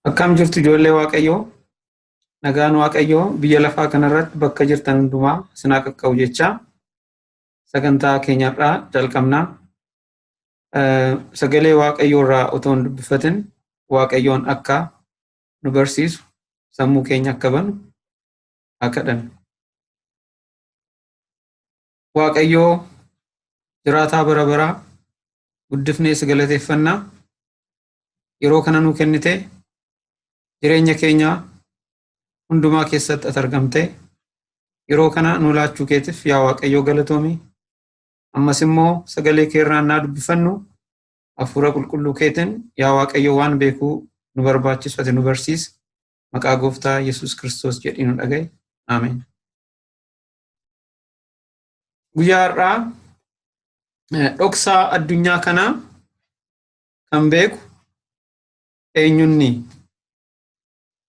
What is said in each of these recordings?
Akkam jirtu ijoollee Waaqayyoo, nagaan Waaqayyoo biyya lafaa kanarratti bakka jirtan hundumaa sinaa qaqqabu jecha sagantaa keenyarraa jalqabnaa. Sagalee Waaqayyoo irraa otoo hin dubbifatin Waaqayyoon akka nu barsiisu sammuu keenya akka banu haa kadhannu. Waaqayyoo jiraataa bara baraa guddifnee si galateeffannaa. Yeroo kana nuu kennite jireenya keenya hundumaa keessatti ati argamte yeroo kana nu laachuu keetiif yaa Waaqayyoo galatoomi. Ammas immoo sagalee kee irraa naa dubbifannu hafuura qulqulluu keetiin yaa Waaqayyoo waan beekuu nu barbaachisu ati nu barsiisi. Maqaa Gooftaa Yesuus Kiristoos jedhii nu dhaga'i. Ameen. Guyyaa har'aa dhoksaa addunyaa kanaa kan beeku eenyunni?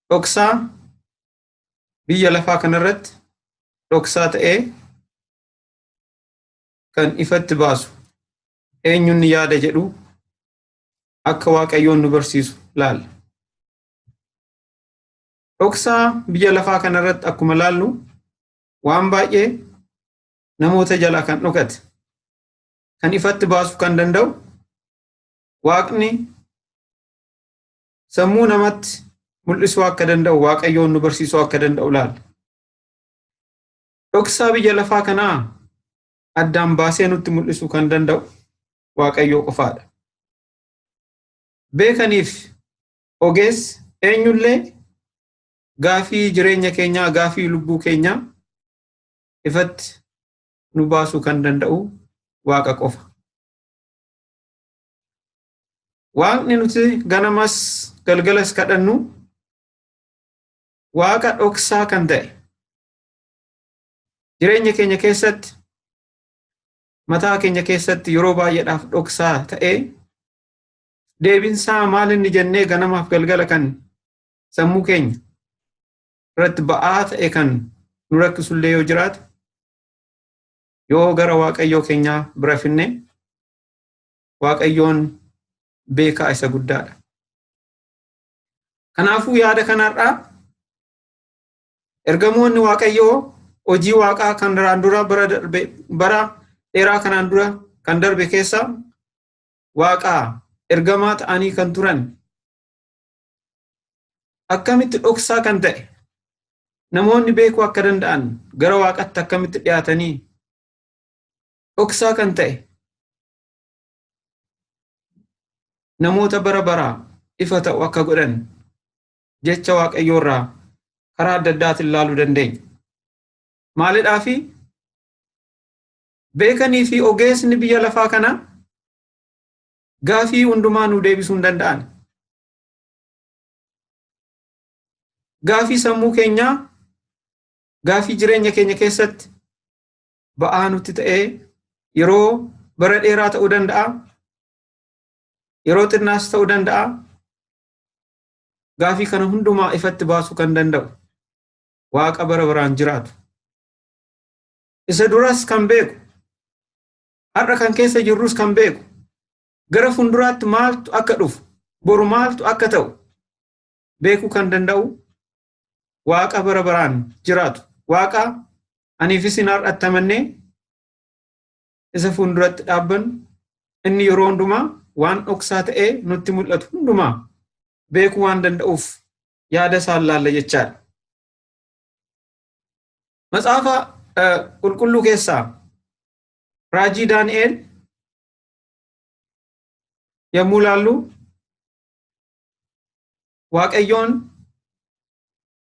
Dhoksaa biyya lafaa kanarratti dhoksaa ta'ee kan ifatti baasu eenyunni yaada jedhu akka Waaqayyoon nu barsiisu laalla. Dhoksaa biyya lafaa kanarratti akkuma laallu waan baay'ee namoota jalaa kan dhokate kan ifatti baasu kan danda'u Waaqni sammuu namatti mul'isuu akka danda'u Waaqayyoon nu barsiisuu akka danda'u laalla. Dhoksaa biyya lafaa kanaa addaan baasee nutti mul'isuu kan danda'u Waaqayyoo qofaadha. Beekaniif ogeessi eenyullee gaafii jireenya keenyaa, gaafii lubbuu keenyaa ifatti nu baasuu kan danda'u Waaqa qofa. Waaqni nuti ganamas galgalas kadhannu Waaqa dhoksaa kan ta'e jireenya keenya keessatti mataa keenya keessatti yeroo baay'eedhaaf dhoksaa ta'ee deebinsaa maal inni jennee ganamaaf galgala kan sammuu keenya irratti ba'aa ta'e kan nu rakkisullee yoo jiraate yoo gara Waaqayyoo keenyaa bira finne Waaqayyoon beekaa isa guddaadha. Kanaafuu yaada kanarraa ergamoonni Waaqayyoo hojii Waaqaa kan duraan dura bara dheeraa kanaan dura kan darbe keessa Waaqaa ergamaa ta'anii kan turan akkamitti dhoksaa kan ta'e namoonni beekuu akka danda'an gara Waaqatti akkamitti dhiyaatanii dhoksaa kan ta'e namoota bara baraa ifa ta'u akka godhan jecha Waaqayyoo irraa karaa adda addaatiin ilaaluu dandeenya. Maalidhaafi beekanii fi ogeessni biyya lafaa kana gaafii hundumaa nu deebisuu hin danda'an. Gaafii sammuu keenyaa, gaafii jireenya keenya keessatti ba'aa nutti ta'ee yeroo bara dheeraa ta'uu danda'a, yeroo xinnaas ta'uu danda'a. Gaafii kana hundumaa ifatti baasuu kan danda'u Waaqa bara baraan jiraatu. Isa duras kan beeku, har'a kan keessa jirrus kan beeku, gara fuulduraatti maaltu akka dhufu, boru maaltu akka ta'u beekuu kan danda'u Waaqa bara baraan jiraatu. Waaqa aniif isin har'atti amannee isa fuulduratti dhaabbannu inni yeroo hundumaa waan dhoksaa ta'ee nutti mul'atu hundumaa beekuu waan danda'uuf yaada isaan laalla jechaadha. Matsaafa qulqulluu keessaa raajii Daani'el yommuu laallu Waaqayyoon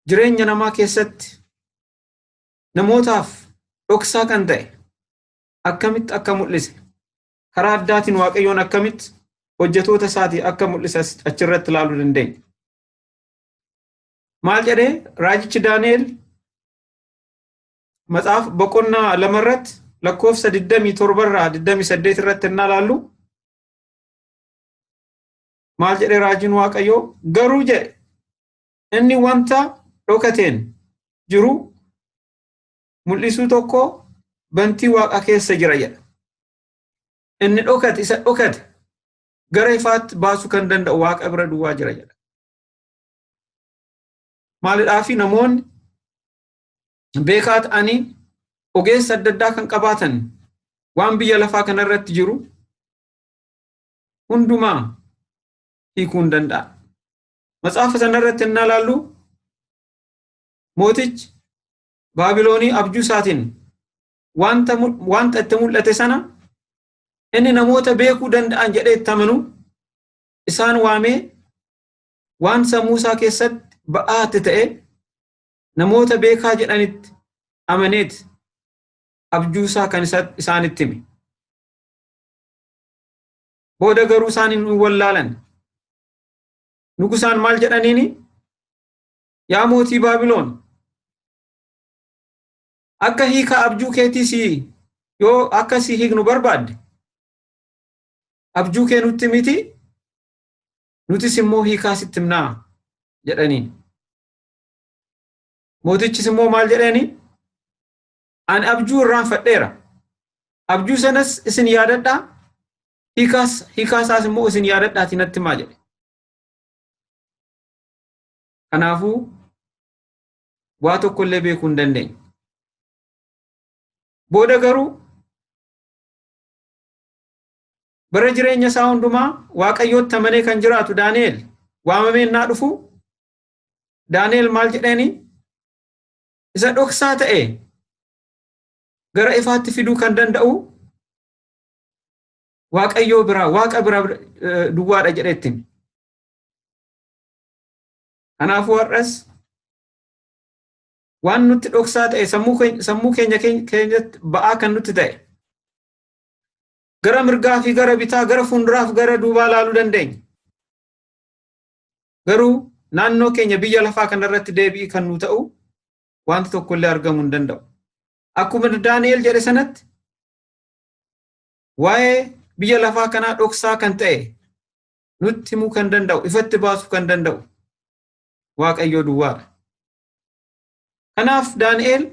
jireenya namaa keessatti namootaaf dhoksaa kan ta'e akkamitti akka mul'ise karaa addaatiin Waaqayyoon akkamitti hojjetoota isaatii akka mul'ise achirratti ilaaluu dandeenya. Maal jedhee raajichi Daani'el Matsaaf boqonnaa 2 irratti lakkoofsa 27 irraa 28 irratti innaa laallu maal jedhee raajiin Waaqayyoo garuu jedhe inni wanta dhokateen jiru mul'isuu tokko bantii Waaqa keessa jira jedha. Inni dhokate isa dhokate gara ifaatti baasuu kan danda'u Waaqa bira duwwaa jira jedha. maalidhaa fi namoonni beekaa ta'anii ogeessa adda addaa kan qabaatan waan biyya lafaa kanarratti jiru hundumaa hiikuu hin danda'a. Matsaafa sanarratti innaa laallu mootichi Baabiloonii abjuu isaatiin wanta itti mul'ate sana inni namoota beekuu danda'an jedhee itti amanu isaan waamee waan sammuu isaa keessatti ba'aatti ta'e namoota beekaa jedhanitti amaneet abjuu isaa kan isaanitti hime. Booda garuu isaan hin wallaalan. Nugusaan maal jedhaniini? Yaa mootii Baabiloon, akka hiika abjuu keetii yoo akka si hiiknu barbaadde abjuu kee nutti miti, nutis immoo hiikaa sitti himnaa jedhaniin. Mootichis immoo maal jedhani? Ani abjuu irraanfadheera. Abjuu sanas isin yaadadhaa, hiikaasaas immoo isin yaadadhaati natti himaa jedhe. Kanaafuu waa tokko illee beekuu hin dandeenye. Booda garuu bara jireenya isaa hundumaa Waaqayyootti amanee kan jiraatu Daani'el waamamee innaa dhufu Daani'el maal jedheeni? Isa dhoksaa ta'e gara ifaatti fiduu kan danda'u Waaqayyoo biraa, Waaqa biraa duwwaadha jedheetti. Kanaafuu har'as waan nutti dhoksaa ta'e sammuu keenyatti ba'aa kan nutti ta'e gara mirgaa fi gara bitaa, gara fuulduraa fi gara duubaa laaluu dandeenya. Garuu naannoo keenya biyya lafaa kanarratti deebii kan nu ta'u wanti tokko illee argamuu hin danda'u. Akkuma Daani'el jedhe sanatti waa'ee biyya lafaa kanaa dhoksaa kan ta'e nutti himuu kan danda'u, ifatti baasuu kan danda'u Waaqayyoo duwwaadha. Kanaaf Daani'el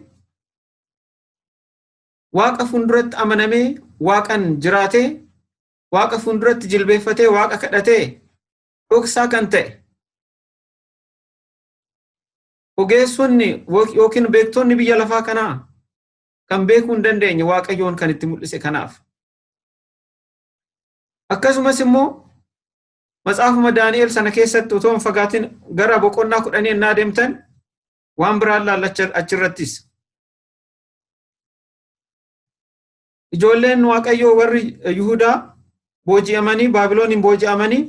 Waaqa fuulduratti amanamee, Waaqan jiraatee, Waaqa fuulduratti jilbeeffatee, Waaqa kadhatee dhoksaa kan ta'e ogeessonni yookiin beektonni biyya lafaa kanaa kan beekuu hin dandeenye Waaqayyoon kan itti mul'ise kanaaf. Akkasumas immoo matsaafuma Daani'el sana keessatti otoo hin fagaatin gara boqonnaa 10 innaa deemtan waan biraan laallachaa achirrattis. Ijoolleen Waaqayyoo warri Yihuudaa booji'amanii Baabilooniin booji'amanii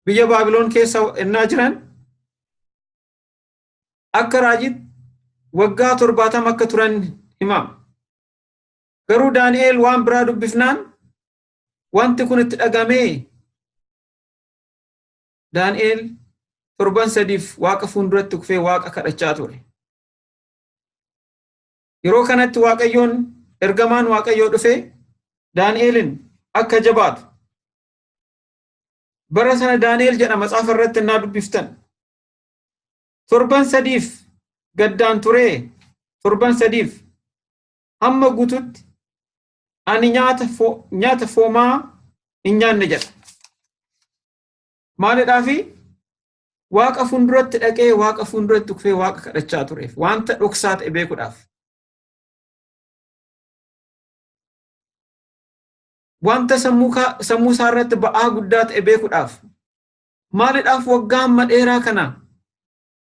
biyya Baabiloon keessa innaa jiran akka raajitti waggaa 70 akka turan himama. Garuu Daani'el waan biraa dubbifnaan wanti kun itti dhagamee Daani'el 7 Waaqa fuulduratti kufee Waaqa kadhachaa ture. Yeroo kanatti Waaqayyoon ergamaan Waaqayyoo dhufee Daani'elin akka jabaatu bara sana Daani'el jedha matsaafa irratti innaa dubbiftan 7 gaddaan turee 7 hamma guututti ani nyaata foomaa hin nyaanne jedha. Maalidhaafi Waaqa fuulduratti dhaqee Waaqa fuulduratti kufee Waaqa kadhachaa tureef wanta dhoksaa ta'e beekuudhaaf. Wanta sammuu isaa irratti ba'aa guddaa ta'e beekuudhaaf. Maalidhaaf waggaa amma dheeraa kana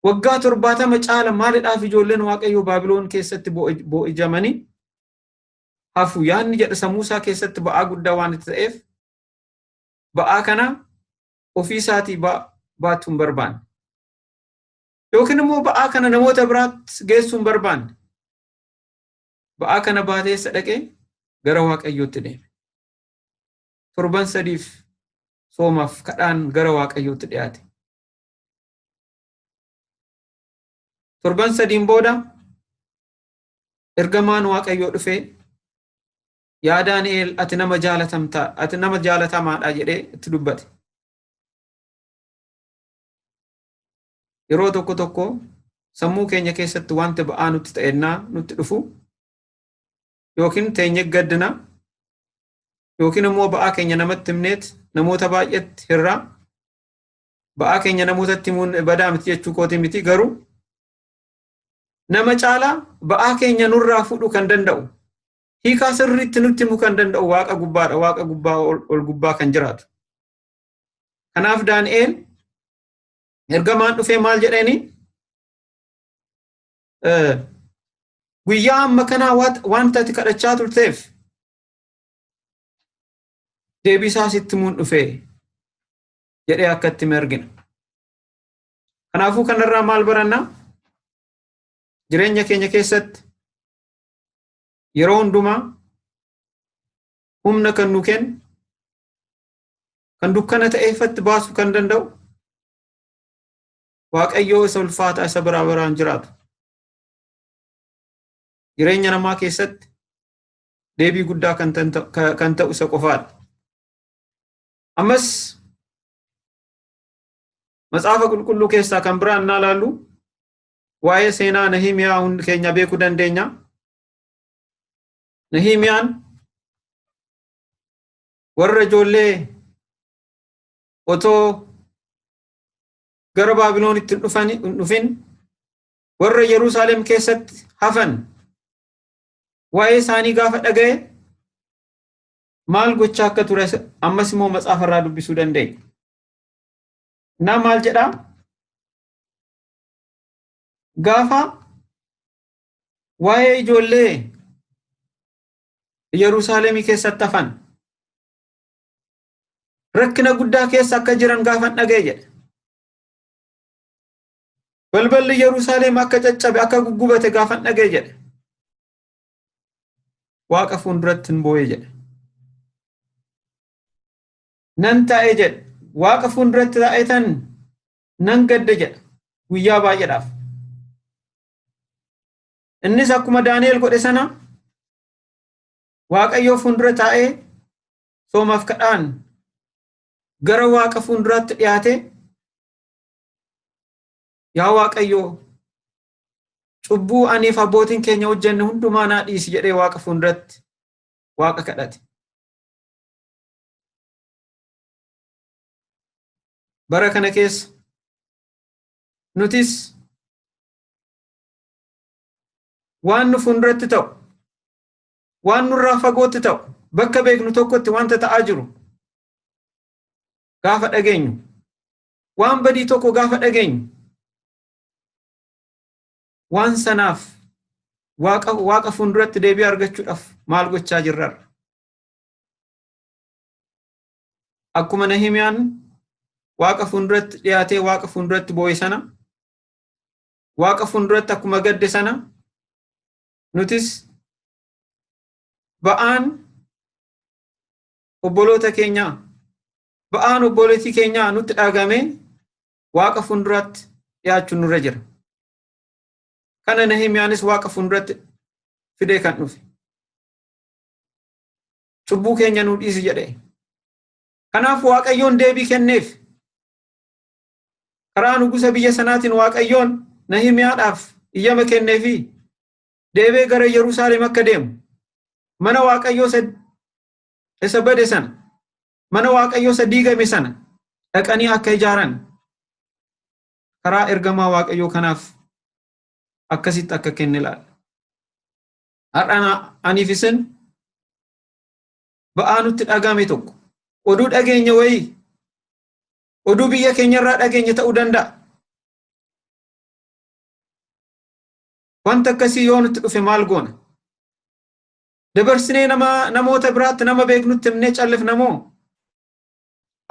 waggaa 70 caala maalidhaaf ijoolleen Waaqayyoo Baabiloon keessatti boo'ijamanii hafu yaanni jedha sammuu isaa keessatti ba'aa guddaa waan itti ta'eef ba'aa kana ofii isaatii baachuu hin barbaanne. Yookiin immoo ba'aa kana namoota biraatti geessuu hin barbaanne. Ba'aa kana baateessa dhaqee gara Waaqayyootti deeme. 7 soomaaf kadhaan gara Waaqayyootti dhiyaate. 7 booda ergamaan Waaqayyoo dhufee yaa Daani'el ati nama jaalatamaadha jedhee itti dubbate. Yeroo tokko sammuu keenya keessatti wanti ba'aa nutti ta'ennaa nutti dhufu yookiin teenye gaddina yookiin immoo ba'aa keenya namatti himneet namoota baay'eetti hirraa ba'aa keenya namootatti himuun badaa miti jechuu kooti miti garuu nama caalaa ba'aa keenya nurraa fudhu kan danda'u hiikaa sirriitti nutti himuu kan danda'u Waaqa gubbaadha. Waaqa gubbaa ol gubbaa kan jiraatu. Kanaaf Daani'eel ergamaan dhufee maal jedheeni guyyaa amma kanaa wanta ati kadhachaa turteef deebii isaa sitti himuun dhufee jedhee akka itti argina. Kanaafuu kanarraa maal barannaa? Jireenya keenya keessatti yeroo hundumaa humna kan nu kennu kan dukkana ta'e ifatti baasuu kan danda'u Waaqayyoo isa ulfaataa isa bara baraan jiraatu. Jireenya namaa keessatti deebii guddaa kan ta'u isa qofaadha. Ammas Matsaafa Qulqulluu keessaa kan biraan naa laallu waa'ee seenaa Nehemiyaa hundi keenya beekuu dandeenya. Nehemiyaan warra ijoollee otoo gara Baabiloonitti dhufin warra Yerusaalem keessatti hafan waa'ee isaanii gaafa dhaga'e maal gochaa akka ture ammas immoo matsaafarraa dubbisuu dandeenya. Na maal jedhaa? Gaafa waa'ee ijoollee Yerusaalemii keessatti hafan rakkina guddaa keessa akka jiran gaafa dhaga'e jedha. Balballi Yerusaalem akka caccabe akka guggubate gaafa dhaga'e jedha. Waaqa fuulduratti hin boo'e jedha. Nan taa'e jedha. Waaqa fuulduratti taa'e tan nan gadde jedha. Guyyaa baay'eedhaaf. Innis akkuma Daani'eel godhe sana Waaqayyoo fuuldura taa'ee soomaaf kadhaan gara Waaqa fuulduraatti dhiyaate yaa Waaqayyoo cubbuu aniif abbootiin keenya hojjenne hundumaa naa dhiisi jedhee Waaqa fuulduratti Waaqa kadhate. Bara kana keessa nutis waan nu fuulduratti ta'u waan nurraa fagootti ta'u bakka beeknu tokkotti wanta ta'aa jiru gaafa dhageenyu waan badii tokko gaafa dhageenyu waan sanaaf waaqa fuulduratti deebii argachuudhaaf maal gochaa jirra? Akkuma Nehemiyaan Waaqa fuulduratti dhiyaatee Waaqa fuulduratti boo'e sana Waaqa fuulduratti akkuma gadde sana nutis ba'aan obboloota keenyaa ba'aan obboleettii keenyaa nutti dhagahame Waaqa fuulduratti dhiyaachuun nurra jira. Kana Nehemiyaanis Waaqa fuulduratti fidee kan dhufe. Cubbuu keenya nu dhiisi jedhee. Kanaaf Waaqayyoon deebii kenneef. Karaa nugusa biyya sanaatiin Waaqayyoon Nehemiyaadhaaf iyyama kenneefi deebee gara Yerusaalem akka deemu mana Waaqayyoo isa bade sana mana Waaqayyoo isa diigame sana dhaqanii akka ijaaran karaa ergamaa Waaqayyoo kanaaf akkasitti akka kenne laala. Har'a aniif isin ba'aa nutti dhagahame tokko oduu dhageenya wayii oduu biyya keenyarraa dhageenya ta'uu danda'a. Wanta akkasii yoo nutti dhufe maal goona? Dabarsinee namoota biraatti nama beeknutti himnee callifna moo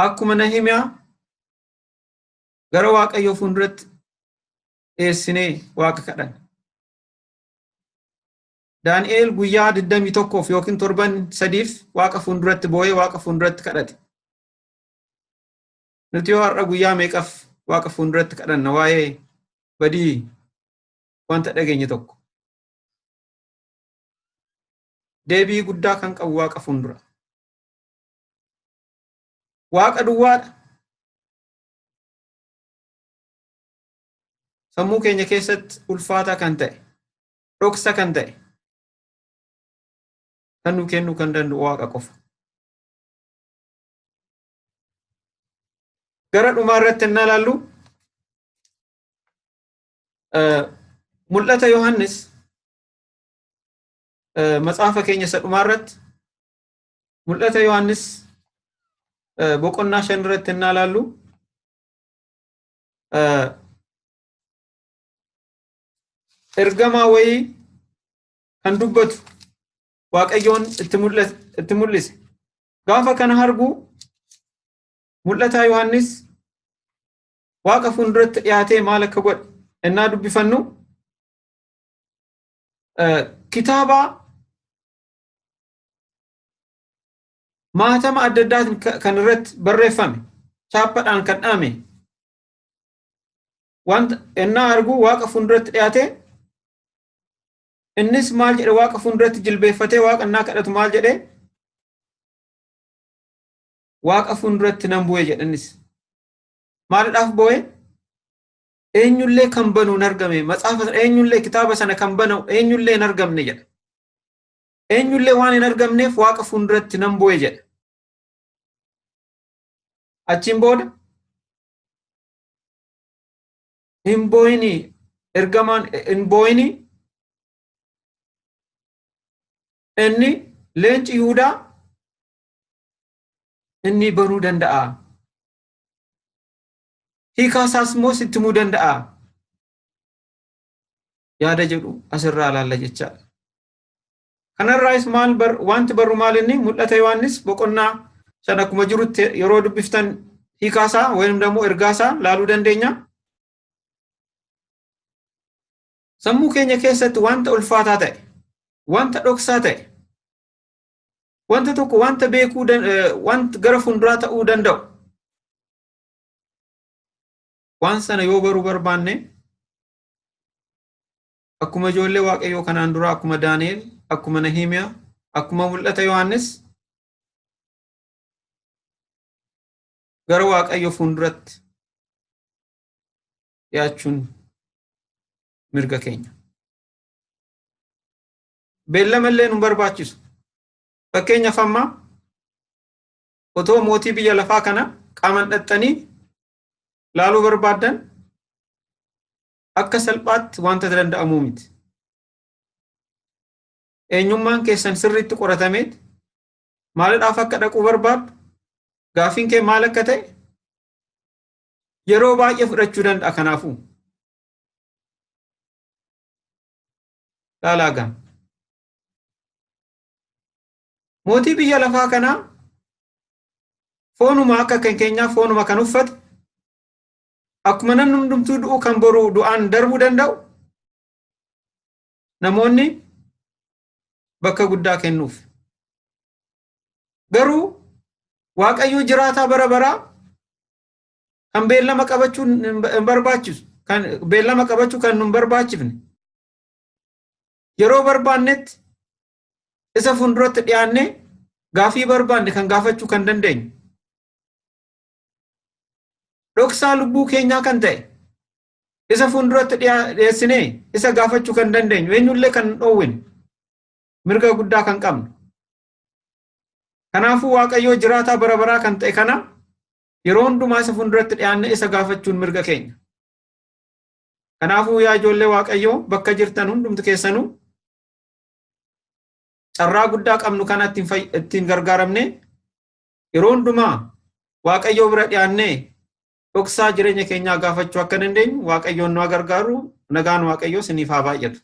akkuma Nehemiyaa gara Waaqayyoo fuulduratti dhiyeessinee Waaqa kadhanna. Daani'eel guyyaa 21 yookiin torban 3 Waaqa fuulduratti boo'ee Waaqa fuulduratti kadhate. Nuti yoo har'a guyyaa meeqaf Waaqa fuulduratti kadhanna waa'ee badii wanta dhageenye tokko. Deebii guddaa kan qabu Waaqa fuuldura. Waaqa duwwaadha. Sammuu keenya keessatti ulfaataa kan ta'e, dhoksa kan ta'e, kan nu kennuu kan danda'u Waaqa qofa. Gara dhumaa irratti hin ilaallu mul'ata Yohannis matsaafa keenya isa dhumaarratti mul'ata Yohannis boqonnaa 5 irratti innaa laallu ergamaa wayii kan dubbatu Waaqayyoon itti mul'ise. Gaafa kana argu mul'ata Yohannis Waaqa fuulduratti dhiyaatee maal akka godhe innaa dubbifannu kitaaba maatama adda addaatiin kan irratti barreeffame chaappaadhaan kan dhaame wanta innaa argu Waaqa fuulduratti dhiyaatee innis maal jedhe Waaqa fuulduratti jilbeeffatee Waaqa innaa kadhatu maal jedhe Waaqa fuulduratti nan bu'e jedhanis maaliidhaaf bu'e eenyullee kan banu hin argamne matsaafa eenyullee kitaaba sana kan banu eenyullee hin argamne jedha eenyullee waan hin argamneef Waaqa fuulduratti nan bu'e jedha achiin booda hin boo'ini ergamaan hin boo'ini inni leenci Yihuudaa inni baruu danda'a hiikaasaas immoo sitti himuu danda'a yaada jedhu asirraa ilaalla jechaadha. Kanarraayis maal wanti barru maal inni mul'ata Yohannis boqonnaa 5 akkuma jirutti yeroo dubbiftan hiikaasaa wayim immoo ergaasaa laaluu dandeenya. Sammuu keenya keessatti wanta ulfaataa ta'e wanta dhoksaa ta'e wanta tokko wanta beekuu wanta gara fuulduraa ta'uu danda'u waan sana yoo baruu barbaanne akkuma ijoollee Waaqayyoo kanaan dura akkuma Daani'el akkuma Nahimiyaa akkuma mul'ata Yohannis gara Waaqayyoo fuulduratti dhiyaachuun mirga keenya. Beellamallee nu barbaachisu. Fakkeenyaaf amma otoo mootii biyya lafaa kana qaaman dhaxxanii laaluu barbaadan akka salphaatti wanta danda'amuu miti. Eenyummaan keessan sirriitti qoratameet maaliidhaaf akka dhaquu barbaaddu gaafiin kee maal akka ta'e yeroo baay'ee fudhachuu danda'a. Kanaafuu laalaagaan mootii biyya lafaa kanaa foonuma akka kan keenyaa foonuma kan uffate akkuma namni hundumtuu du'u kan boru du'aan darbuu danda'u namoonni bakka guddaa kennuuf. Garuu Waaqayyo jiraataa bara baraa kan beellama qabachuu hin barbaachisu kan beellama qabachuu kan nun barbaachifne yeroo barbaannetti isa fuulduratti dhiyaanne gaafii barbaanne kan gaafachuu kan dandeenyu. Dhoksaa lubbuu keenyaa kan ta'e isa fuulduratti dhiyeessinee isa gaafachuu kan dandeenyu eenyullee kan dhoowwine mirga guddaa kan qabnu. Kanaafuu Waaqayyoo jiraataa bara baraa kan ta'e kana yeroo hundumaa isa fuulduratti dhiyaanne isa gaafachuun mirga keenya. Kanaafuu yaa ijoollee Waaqayyoo bakka jirtan hundumtu keessanuu carraa guddaa qabnu kana ittiin gargaaramne yeroo hundumaa Waaqayyoo bira dhiyaannee dhoksaa jireenya keenyaa gaafachuu akka dandeenyu Waaqayyoon nu gargaaru. Nagaan Waaqayyoo isiniif haa baay'atu.